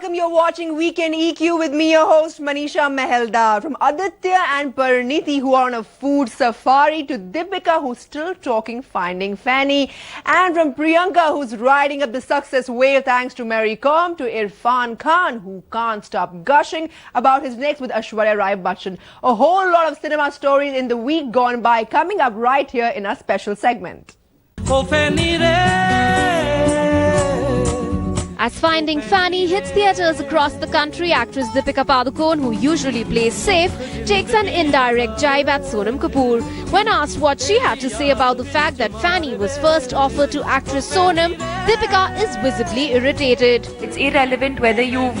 welcome. You're watching Weekend EQ with me, your host Manisha Meheldar. From Aditya and Parineeti, who are on a food safari, to Deepika, who's still talking Finding Fanny, and from Priyanka, who's riding up the success wave thanks to Mary Kom, to Irfan Khan, who can't stop gushing about his next with Aishwarya Rai Bachchan. A whole lot of cinema stories in the week gone by coming up right here in our special segment. As Finding Fanny hits theatres across the country, actress Deepika Padukone, who usually plays safe, takes an indirect jibe at Sonam Kapoor. When asked what she had to say about the fact that Fanny was first offered to actress Sonam, Deepika is visibly irritated. It's irrelevant whether you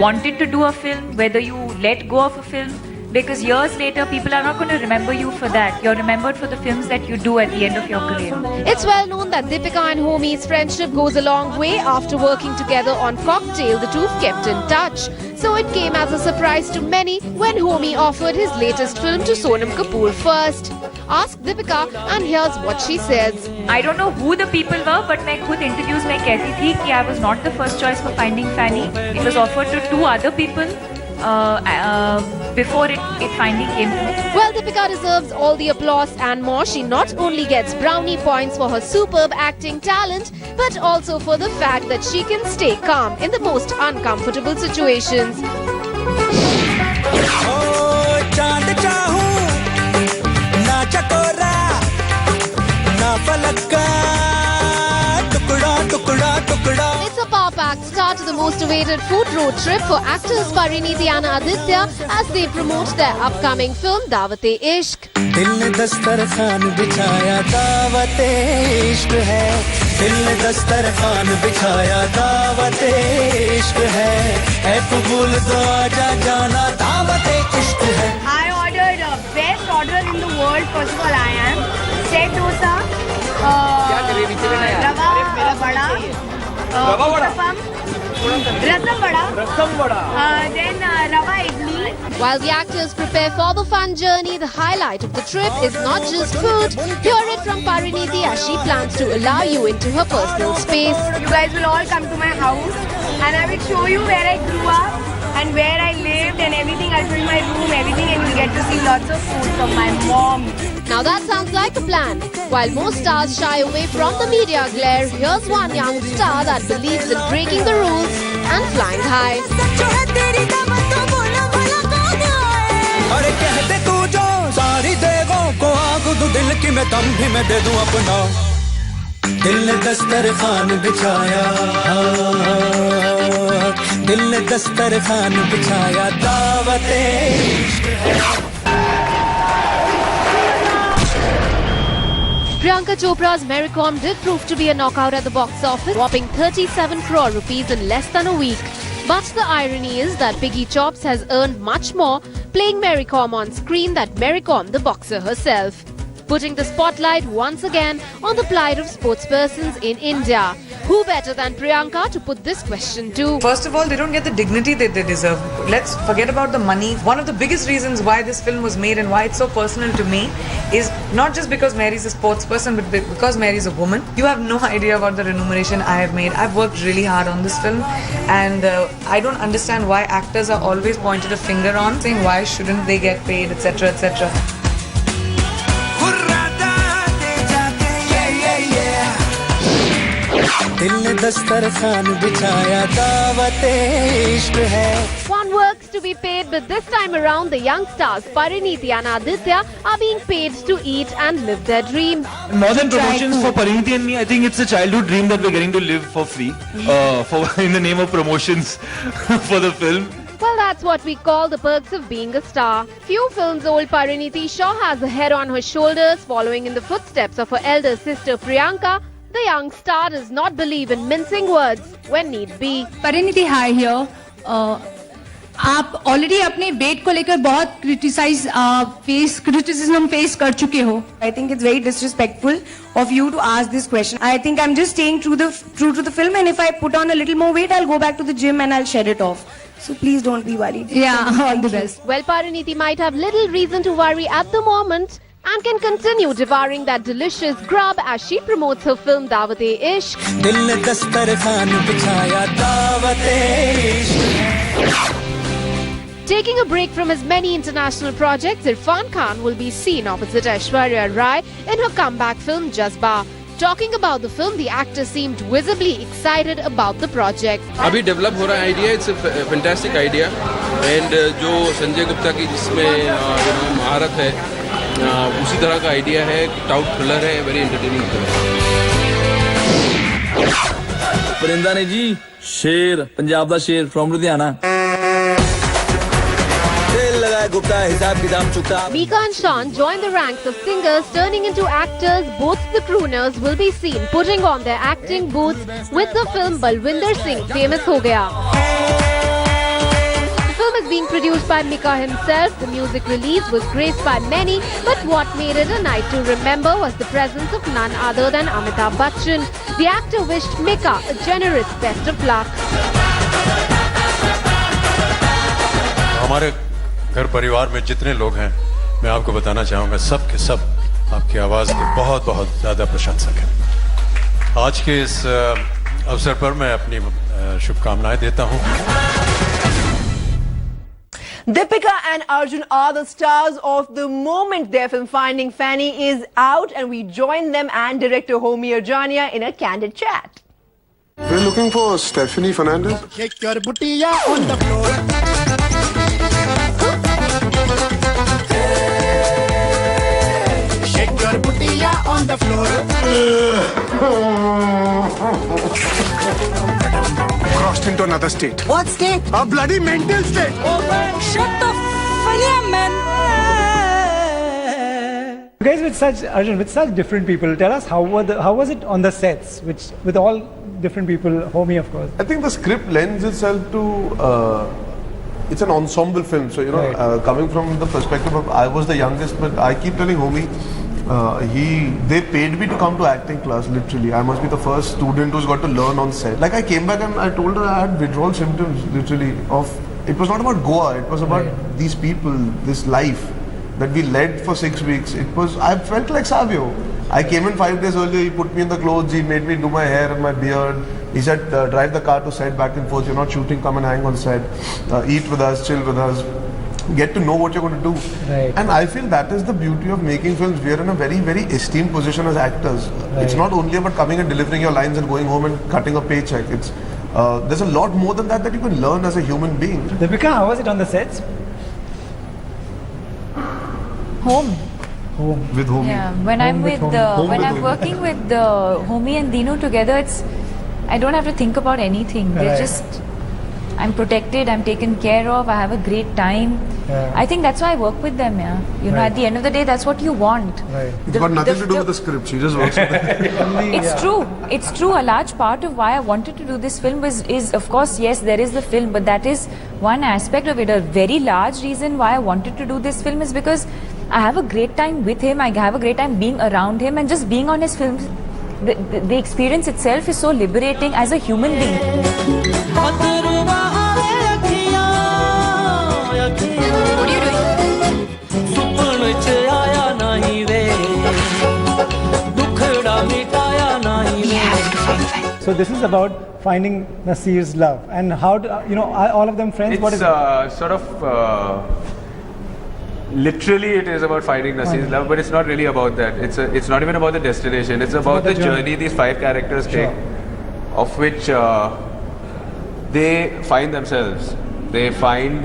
wanted to do a film, whether you let go of a film, because years later people are not going to remember you for that. You're remembered for the films that you do at the end of your career. It's well known that Deepika and Homi's friendship goes a long way. After working together on Cocktail, the two kept in touch. So it came as a surprise to many when Homi offered his latest film to Sonam Kapoor first. Ask Deepika and here's what she says. I don't know who the people were, but मैं खुद interviews में कहती थी कि I was not the first choice for Finding Fanny. It was offered to two other people before it finally came through. Well, Deepika deserves all the applause and more. She not only gets brownie points for her superb acting talent, but also for the fact that she can stay calm in the most uncomfortable situations. It's a power-packed start to the most awaited food road trip for actors Parineeti and Aditya as they promote their upcoming film Dawat-e-Ishq. दिल ने दस्तरखान बिछाया दावत-ए-इश्क है दिल ने दस्तरखान बिछाया दावत-ए-इश्क है कबूल दो आजा जाना दावत-ए-इश्क है. I ordered best order in the world. First of all, I am set dosa, rava bada, rasam bada, then rava idli. While the actors prepare for the fun journey, the highlight of the trip is not just food. Hear it from Parineeti as she plans to allow you into her personal space. You guys will all come to my house and I will show you where I grew up and where I lived and everything. I'll show you my room, everything, and you'll get to see lots of food from my mom. Now that sounds like a plan. While most stars shy away from the media glare, here's one young star that believes in breaking the rules and flying high. अरे कहते तू जो सारी देवों को आग दू दिल की मैं दम भी मैं दे दूं अपना दिल ने दस्तरखान बिछाया दिल ने दस्तरखान बिछाया दावत-ए-इश्क है. Priyanka Chopra's Mary Kom did prove to be a knockout at the box office, whopping 37 crore rupees in less than a week. But the irony is that Piggy Chops has earned much more playing Mary Kom on screen than Mary Kom the boxer herself, putting the spotlight once again on the plight of sportspersons in India. Who better than Priyanka to put this question to? First of all, they don't get the dignity that they deserve. Let's forget about the money. One of the biggest reasons why this film was made and why it's so personal to me is not just because Mary's a sports person, but because Mary's a woman. You have no idea about the remuneration I have made. I've worked really hard on this film, and I don't understand why actors are always pointed a finger on, saying why shouldn't they get paid, etc., etc. One works to be paid, but this time around the young stars Parineeti and Aditya are being paid to eat and live their dreams. More than promotions for Parineeti and me, I think it's a childhood dream that we're getting to live for free, in the name of promotions for the film. Well, that's what we call the perks of being a star. Few films old Parineeti sure has a head on her shoulders, following in the footsteps of her elder sister Priyanka. The young star does not believe in mincing words when need be. Parineeti, hi here. आप already अपने wait को लेकर बहुत criticism face कर चुके हो. I think it's very disrespectful of you to ask this question. I think I'm just staying true to the film, and if I put on a little more weight, I'll go back to the gym and I'll shed it off. So please don't be worried. Yeah, all the best. Well, Parineeti might have little reason to worry at the moment, and can continue devouring that delicious grub as she promotes her film Daawat-e-Ishq. दिल ने दस्तरखान बिछाया Daawat-e-Ishq. Taking a break from his many international projects, Irfan Khan will be seen opposite Aishwarya Rai in her comeback film Jazba. Talking about the film, the actor seemed visibly excited about the project. अभी develop हो रहा है idea. It's a fantastic idea and जो संजय गुप्ता की जिसमें महारत है उसी तरह का आइडिया है. टाउट थ्रिलर है, वेरी एंटरटेनिंग थ्रिलर. परिंदा ने जी शेर पंजाब दा शेर from Ludhiana. Mika and Sean join the ranks of singers turning into actors. Both the crooners will be seen putting on their acting boots with the film Balwinder Singh Famous Ho Gaya. The film is being produced by Mika himself. The music release was graced by many, but what made it a night to remember was the presence of none other than Amitabh Bachchan. The actor wished Mika a generous best of luck. हमारे घर परिवार में जितने लोग हैं, मैं आपको बताना चाहूँगा सब के सब आपकी आवाज़ के बहुत बहुत ज़्यादा प्रशंसक हैं. आज के इस अवसर पर मैं अपनी शुभकामनाएं देता हूँ. Deepika and Arjun are the stars of the moment. Their film Finding Fanny is out, and we join them and director Homi Arjania in a candid chat. We're looking for Stephanie Fernandez. Shake your booty on the floor. Shake your booty on the floor. Crossed into another state. What state? A bloody mental state. Oh man, shut the f*** up, man. You guys with such different people, tell us how was it on the sets, with all different people, Homi of course. I think the script lends itself to. It's an ensemble film, so coming from the perspective of I was the youngest, but I keep telling Homi, they paid me to come to acting class. Literally, I must be the first student who's got to learn on set. Like I came back and I told her I had withdrawal symptoms. Literally, it was not about Goa. It was about these people, this life that we led for 6 weeks. I felt like Savio. I came in 5 days earlier. He put me in the clothes. He made me do my hair and my beard. He said, drive the car to set back and forth. You're not shooting, come and hang on set. Eat with us, chill with us. Get to know what you're going to do. Right. And I feel that is the beauty of making films. We are in a very, very esteemed position as actors. Right. It's not only about coming and delivering your lines and going home and cutting a paycheck. There's a lot more than that you can learn as a human being. Deepika, how was it on the sets? Home. With Homi. Yeah, when I'm working with Homi and Dinu together, I don't have to think about anything. I'm protected, I'm taken care of, I have a great time. Yeah. I think that's why I work with them, yeah. You know, at the end of the day, that's what you want. Right. It's got nothing to do with the script. She just works with it. It's true. A large part of why I wanted to do this film is of course, yes, there is the film, but that is one aspect of it. A very large reason why I wanted to do this film is because I have a great time with him. I have a great time being around him, and just being on his films. The experience itself is so liberating as a human being. What are you doing? So this is about finding Nasir's love, and how do, are all of them friends? It's literally it is about finding Nasir's love, but it's not really about that. It's not even about the destination. It's about the journey these 5 characters take, of which they find themselves. They find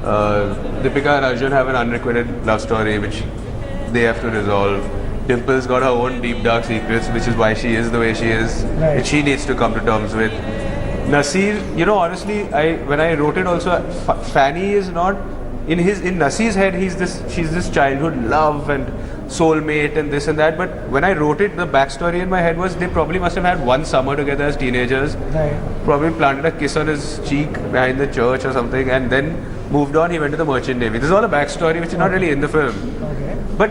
Deepika and Arjun have an unrequited love story which they have to resolve. Dimple's got her own deep dark secrets, which is why she is the way she is, which she needs to come to terms with. Nasir, honestly, when I wrote it also, Fanny is not in Nasir's head. She's this childhood love and soulmate and this and that. But when I wrote it, the backstory in my head was they probably must have had one summer together as teenagers. Right. Probably planted a kiss on his cheek behind the church or something, and then moved on. He went to the Merchant Navy. This is all a backstory which is not really in the film. Okay. But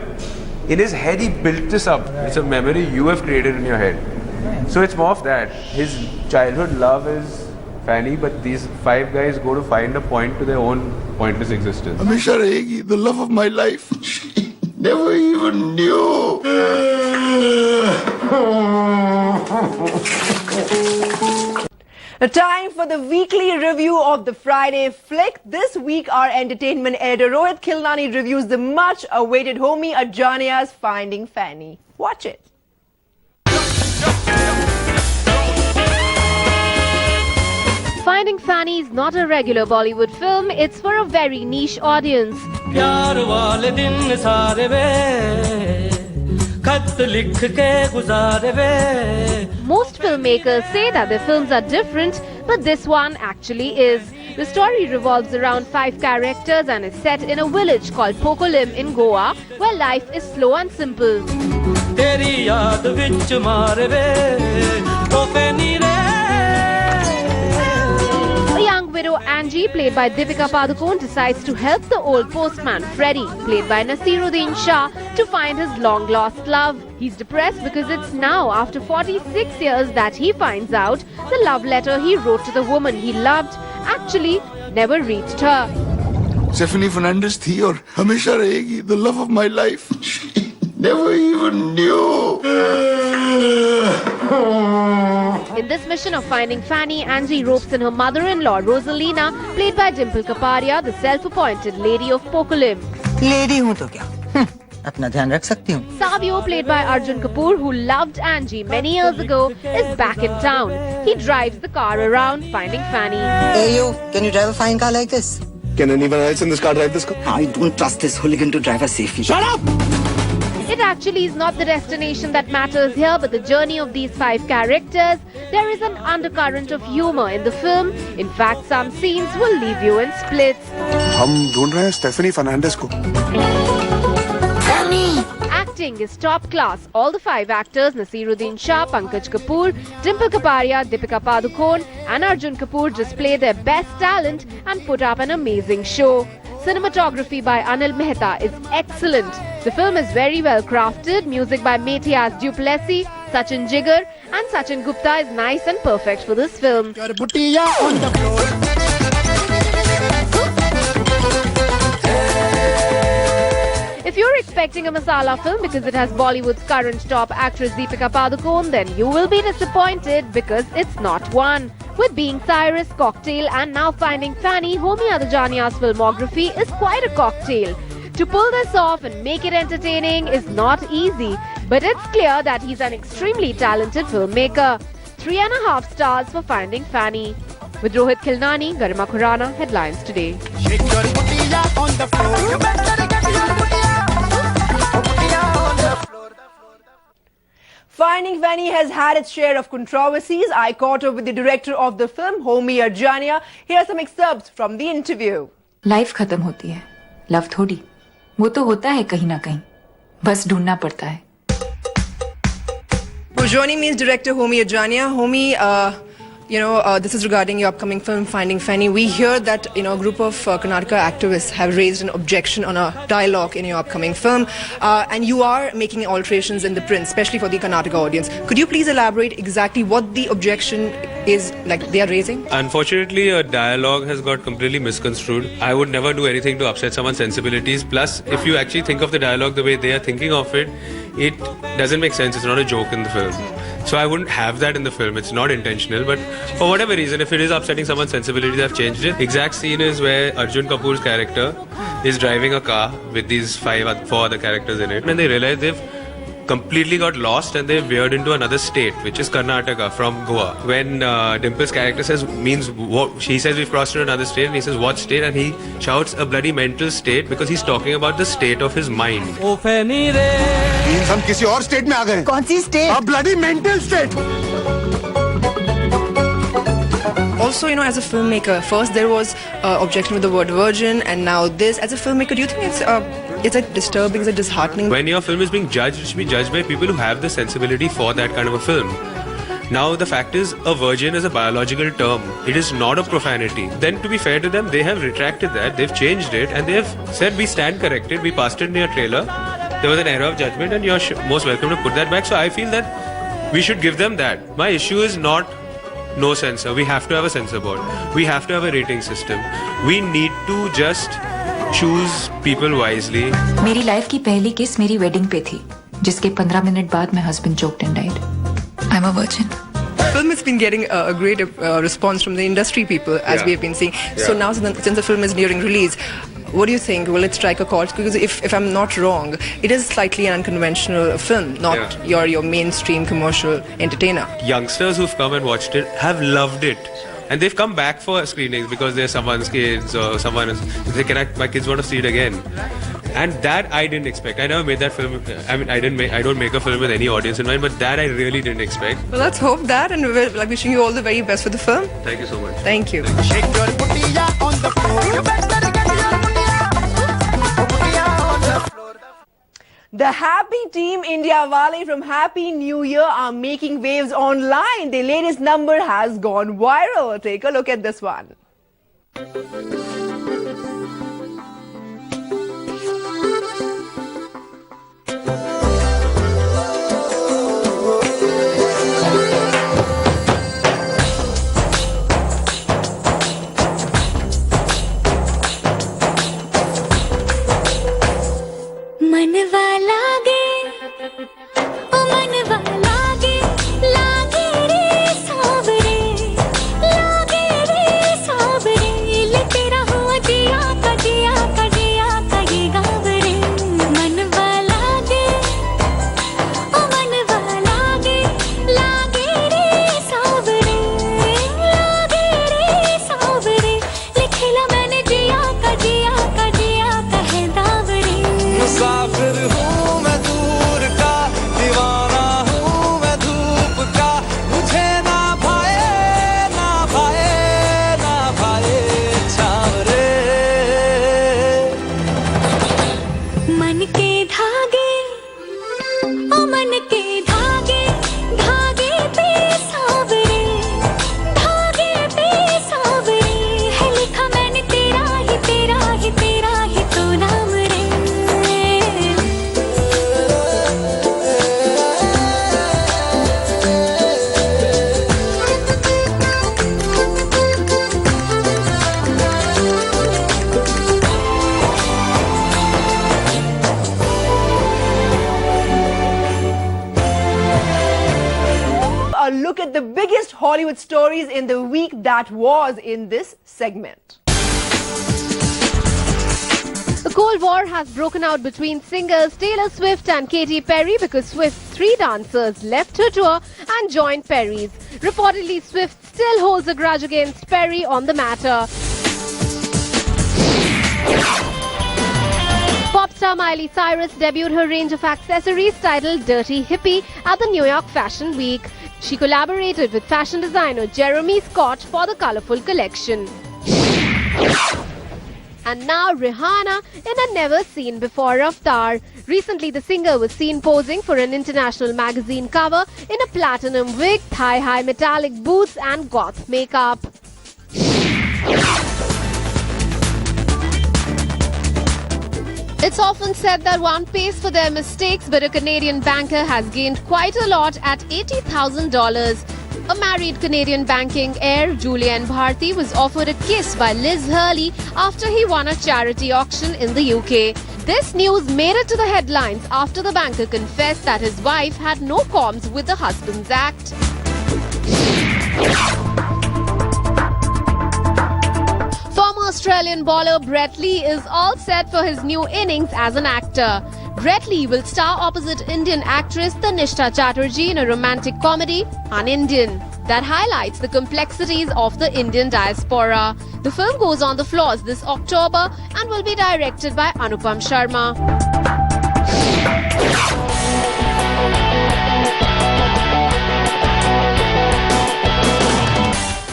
in his head, he built this up. Right. It's a memory you have created in your head. Right. So it's more of that. His childhood love is Fanny, but these 5 guys go to find a point to their own pointless existence. Hamisha rahegi, the love of my life. never even knew. The time for the weekly review of the Friday flick. This week, our entertainment editor Rohit Khilnani reviews the much-awaited Homi Adjania's Finding Fanny. Watch it. Finding Fanny is not a regular Bollywood film, it's for a very niche audience. Most filmmakers say that their films are different, but this one actually is. The story revolves around 5 characters and is set in a village called Pokolim in Goa, where life is slow and simple. A young widow Angie, played by Deepika Padukone, decides to help the old postman Freddy, played by Nasiruddin Shah, to find his long-lost love. He's depressed because it's now, after 46 years, that he finds out the love letter he wrote to the woman he loved actually never reached her. Stephanie Fernandez थी और हमेशा रहेगी, the love of my life. She never even knew. In this mission of finding Fanny, Angie ropes in her mother-in-law Rosalina, played by Dimple Kapadia, the self-appointed lady of Pokolim. Lady हूँ तो क्या? अपना ध्यान रख सकती हूँ. Savio, played by Arjun Kapoor, who loved Angie many years ago, is back in town. He drives the car around finding Fanny. Hey you, can you drive a fine car like this? Can anyone else in this car drive this car? I don't trust this hooligan to drive us safely. Shut up! It actually is not the destination that matters here, but the journey of these 5 characters. There is an undercurrent of humor in the film. In fact, some scenes will leave you in splits. हम ढूंढ रहे हैं Stephanie Fernandes को. Acting is top class. All the 5 actors, Nasiruddin Shah, Pankaj Kapoor, Dimple Kapadia, Deepika Padukone and Arjun Kapoor, just play their best talent and put up an amazing show. Cinematography by Anil Mehta is excellent. The film is very well crafted. Music by Matthias Duplessis, Sachin Jigar and Sachin Gupta is nice and perfect for this film. If you're expecting a masala film because it has Bollywood's current top actress Deepika Padukone, then you will be disappointed because it's not one. With Being Cyrus, Cocktail and now Finding Fanny, Homi Adjania's filmography is quite a cocktail. To pull this off and make it entertaining is not easy, but it's clear that he's an extremely talented filmmaker. 3.5 stars for Finding Fanny. With Rohit Khilnani, Garima Khurana, Headlines Today. Finding Fanny has had its share of controversies. I caught up with the director of the film, Homi Adjania. Here are some excerpts from the interview. Life खत्म होती है, love थोड़ी. वो तो होता है कहीं ना कहीं, बस ढूंढना पड़ता है. Well, joining me is director Homi Adjania. Homi, this is regarding your upcoming film, Finding Fanny. We hear that, a group of Karnataka activists have raised an objection on a dialogue in your upcoming film. And you are making alterations in the print, especially for the Karnataka audience. Could you please elaborate exactly what the objection is they are raising? Unfortunately, a dialogue has got completely misconstrued. I would never do anything to upset someone's sensibilities. Plus, if you actually think of the dialogue the way they are thinking of it, it doesn't make sense. It's not a joke in the film. So I wouldn't have that in the film. It's not intentional, but for whatever reason, if it is upsetting someone's sensibilities, I've changed it. Exact scene is where Arjun Kapoor's character is driving a car with these 4 other characters in it, and they realize they've completely got lost and they veered into another state, which is Karnataka from Goa. When Dimple's character says, she says we've crossed into another state, and he says what state, and he shouts a bloody mental state because he's talking about the state of his mind. हम किसी और state में आ गए. कौन सी state? A bloody mental state. Also, as a filmmaker, first there was objection with the word virgin, and now this. As a filmmaker, do you think it's disturbing, is it disheartening? When your film is being judged, it should be judged by people who have the sensibility for that kind of a film. Now, the fact is, a virgin is a biological term. It is not a profanity. Then, to be fair to them, they have retracted that, they've changed it, and they have said, we stand corrected, we passed it in your trailer. There was an error of judgment, and you're most welcome to put that back. So I feel that we should give them that. My issue is not no censor. We have to have a censor board. We have to have a rating system. We need to just choose people wisely. मेरी life की पहली किस मेरी wedding पे थी, जिसके 15 minute बाद my husband choked and died. I'm a virgin. The film has been getting a great response from the industry people, as we have been seeing. So now, since the film is nearing release, what do you think? Will it strike a chord? Because if I'm not wrong, it is slightly an unconventional film, not your mainstream commercial entertainer. Youngsters who've come and watched it have loved it. And they've come back for screenings because they're someone's kids or someone else. They say, my kids want to see it again. And that I didn't expect. I never made that film. I mean, I don't make a film with any audience in mind, but that I really didn't expect. Well, let's hope that, and we're wishing you all the very best for the film. Thank you so much. Thank you. The Happy Team India Wale from Happy New Year are making waves online. Their latest number has gone viral. Take a look at this one. Look at the biggest Hollywood stories in the week that was in this segment. The Cold War has broken out between singers Taylor Swift and Katy Perry because Swift's 3 dancers left her tour and joined Perry's. Reportedly, Swift still holds a grudge against Perry on the matter. Pop star Miley Cyrus debuted her range of accessories titled Dirty Hippie at the New York Fashion Week. She collaborated with fashion designer Jeremy Scott for the colorful collection. And now Rihanna in a never-seen-before avatar. Recently, the singer was seen posing for an international magazine cover in a platinum wig, thigh-high metallic boots and goth makeup. It's often said that one pays for their mistakes, but a Canadian banker has gained quite a lot at $80,000. A married Canadian banking heir, Julian Bharti, was offered a kiss by Liz Hurley after he won a charity auction in the UK. This news made it to the headlines after the banker confessed that his wife had no qualms with the husband's act. Former Australian bowler Brett Lee is all set for his new innings as an actor. Brett Lee will star opposite Indian actress Tanisha Chatterjee in a romantic comedy, Un-Indian, that highlights the complexities of the Indian diaspora. The film goes on the floors this October and will be directed by Anupam Sharma.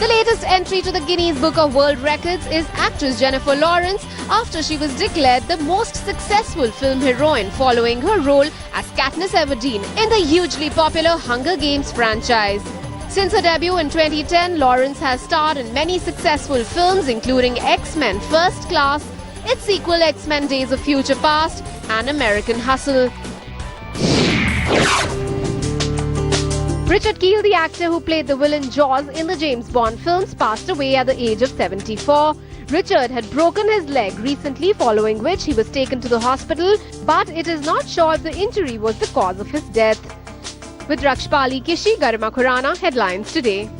The latest entry to the Guinness Book of World Records is actress Jennifer Lawrence after she was declared the most successful film heroine following her role as Katniss Everdeen in the hugely popular Hunger Games franchise. Since her debut in 2010, Lawrence has starred in many successful films including X-Men First Class, its sequel X-Men Days of Future Past and American Hustle. Richard Kiel, the actor who played the villain Jaws in the James Bond films, passed away at the age of 74. Richard had broken his leg recently, following which he was taken to the hospital, but it is not sure if the injury was the cause of his death. With Rakshpali Kishi, Garima Khurana, Headlines Today.